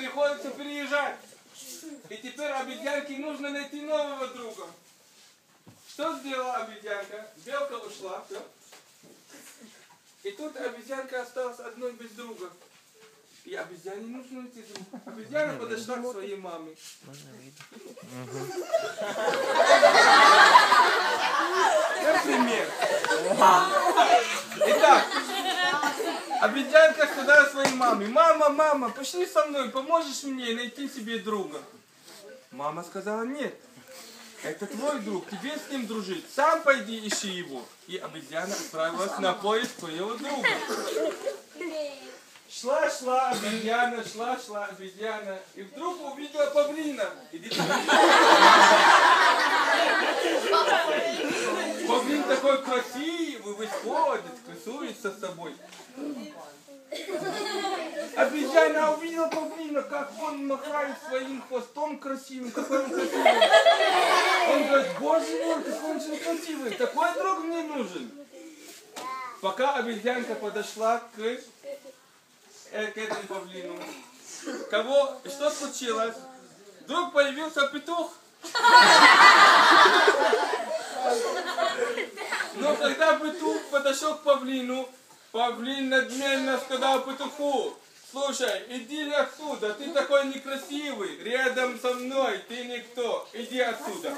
приходится переезжать. И теперь обезьянке нужно найти нового друга. Что сделала обезьянка? Белка ушла, все. И тут обезьянка осталась одной без друга. И обезьяне нужно найти друга. Обезьяна подошла к своей маме. Например. Итак, обезьянка сказала своей маме: мама, пошли со мной, поможешь мне найти себе друга. Мама сказала: нет, это твой друг, тебе с ним дружить, сам пойди ищи его. И обезьяна отправилась на поиск своего друга. Шла обезьяна, обезьяна, и вдруг увидела павлина. Павлин такой красивый, выходит, рисуется с собой. Обезьяна увидела павлина, как он махает своим хвостом красивым, какой он красивый. Он говорит: боже мой, какой он же красивый, такой друг мне нужен. Пока обезьянка подошла к этому павлину, что случилось? Вдруг появился петух. Но когда петух подошел к павлину, павлин надменно сказал петуху: слушай, иди отсюда, ты такой некрасивый, рядом со мной ты никто, иди отсюда.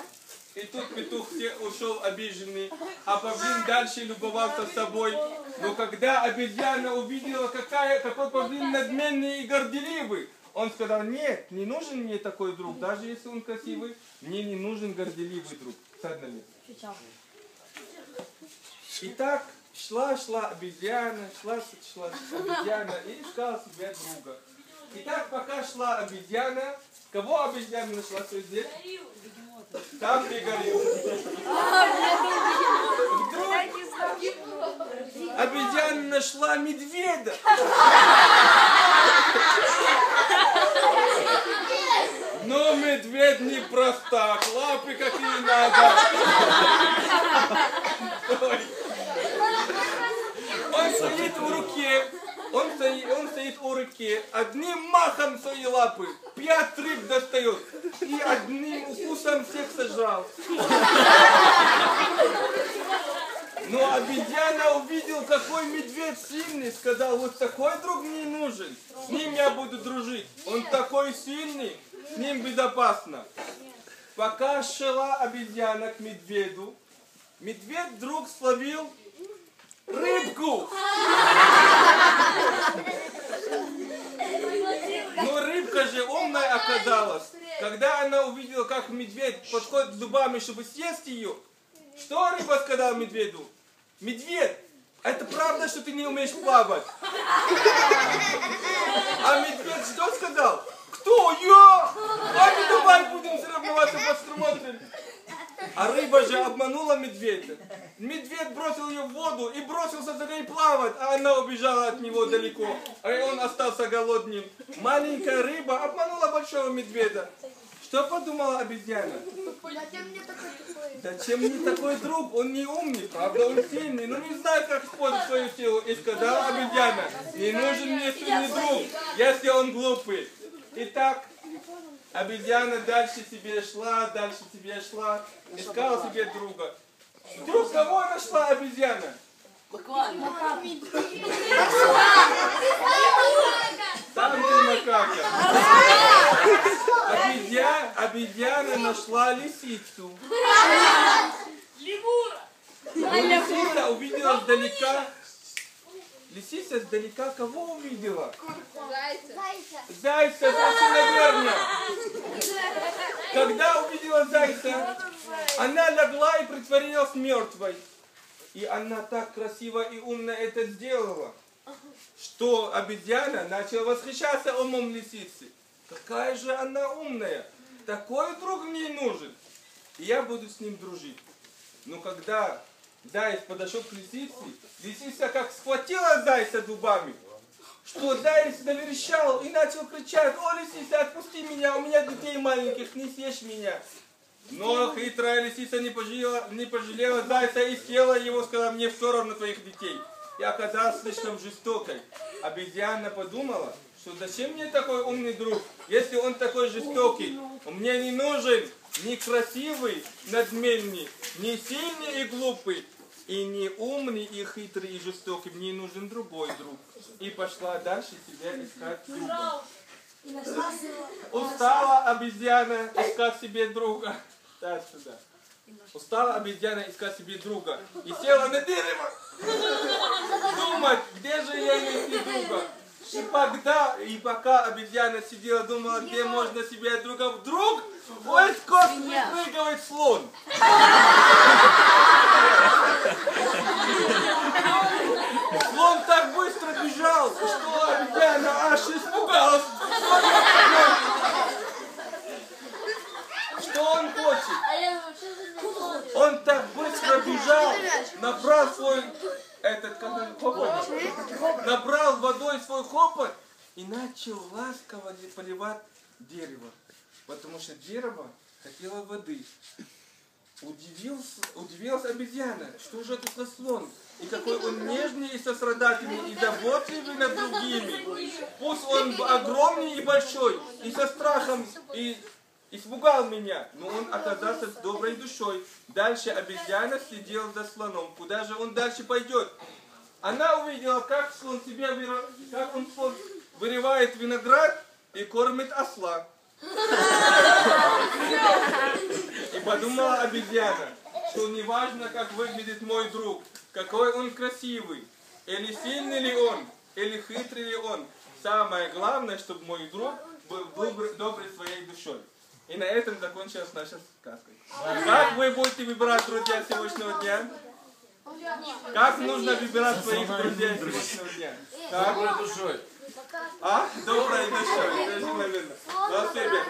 И тут петух ушел обиженный, а павлин дальше любовался собой. Но когда обезьяна увидела, какой павлин надменный и горделивый, он сказал: нет, не нужен мне такой друг, даже если он красивый, мне не нужен горделивый друг. Итак, шла обезьяна, и искала себе друга. Итак, пока шла обезьяна, кого обезьяна нашла здесь? Там где горил. Вдруг обезьяна нашла медведя. Но медведь не простак, лапы какие надо. Он стоит в руке. Он стоит у руки, одним махом свои лапы 5 рыб достает и одним укусом всех сожрал. Но обезьяна увидел, какой медведь сильный, сказал: вот такой друг мне нужен, с ним я буду дружить. Он такой сильный, с ним безопасно. Пока шла обезьяна к медведю, медведь вдруг словил рыбку. Но рыбка же умная оказалась. Когда она увидела, как медведь подходит зубами, чтобы съесть ее, что рыба сказала медведю? Медведь, это правда, что ты не умеешь плавать? А медведь что сказал? Кто? Я? А мы давай будем соревноваться, посмотрим. А рыба же обманула медведя. Медведь бросил ее в воду и бросился за ней плавать, а она убежала от него далеко. А он остался голодным. Маленькая рыба обманула большого медведя. Что подумала обезьяна? Зачем мне такой друг? Он не умный, правда, он сильный, но не знает, как использовать свою силу. И сказала обезьяна: не нужен мне сильный друг, если он глупый. Итак, обезьяна дальше себе шла, искала себе друга. Вдруг кого нашла обезьяна? Там ты макака. Обезьяна нашла лисицу. Лисица увидела сдалека. Лисица сдалека кого увидела? Зайца, наверное. Когда увидела зайца, она легла и притворилась мертвой. И она так красиво и умно это сделала, что обезьяна начала восхищаться умом лисицы. Какая же она умная! Такой друг мне нужен. И я буду с ним дружить. Но когда заяц подошел к лисице, лисица как схватила зайца зубами, что заяц заверещал и начал кричать: о, лисица, отпусти меня, у меня детей маленьких, не съешь меня. Но хитрая лисица не пожалела зайца и съела его, сказала: мне все равно твоих детей. И оказалась слишком жестокой. Обезьяна подумала, что зачем мне такой умный друг, если он такой жестокий. Мне не нужен ни красивый, надменный, ни сильный и глупый, и не умный, и хитрый, и жестокий. Мне нужен другой друг. И пошла дальше себя искать друга. Устала обезьяна искать себе друга. Да, сюда. Устала обезьяна искать себе друга. И села на дерево. Думать, где же я найти друга. И пока обезьяна сидела, думала, где можно себе друга, вдруг ой, сколько прыгает слон. Слон так быстро бежал, что обезьяна аж испугалась. Что он хочет? Он так быстро бежал, набрал свой набрал водой свой хопот и начал ласково поливать дерево, потому что дерево хотело воды. Удивилась обезьяна, что же это за слон, и какой он нежный и сострадательный, и заботливый над другими. Пусть он огромный и большой, и со страхом, и испугал меня, но он оказался с доброй душой. Дальше обезьяна следила за слоном. Куда же он дальше пойдет? Она увидела, как слон вырывает виноград и кормит осла. И подумала обезьяна, что не важно, как выглядит мой друг, какой он красивый, или сильный ли он, или хитрый ли он. Самое главное, чтобы мой друг был добрый своей душой. И на этом закончилась наша сказка. Как вы будете выбирать друзья сегодняшнего дня? Как нужно выбирать своих друзей сегодняшнего дня? Доброй душой. А? Доброй душой. Наверное. Спасибо.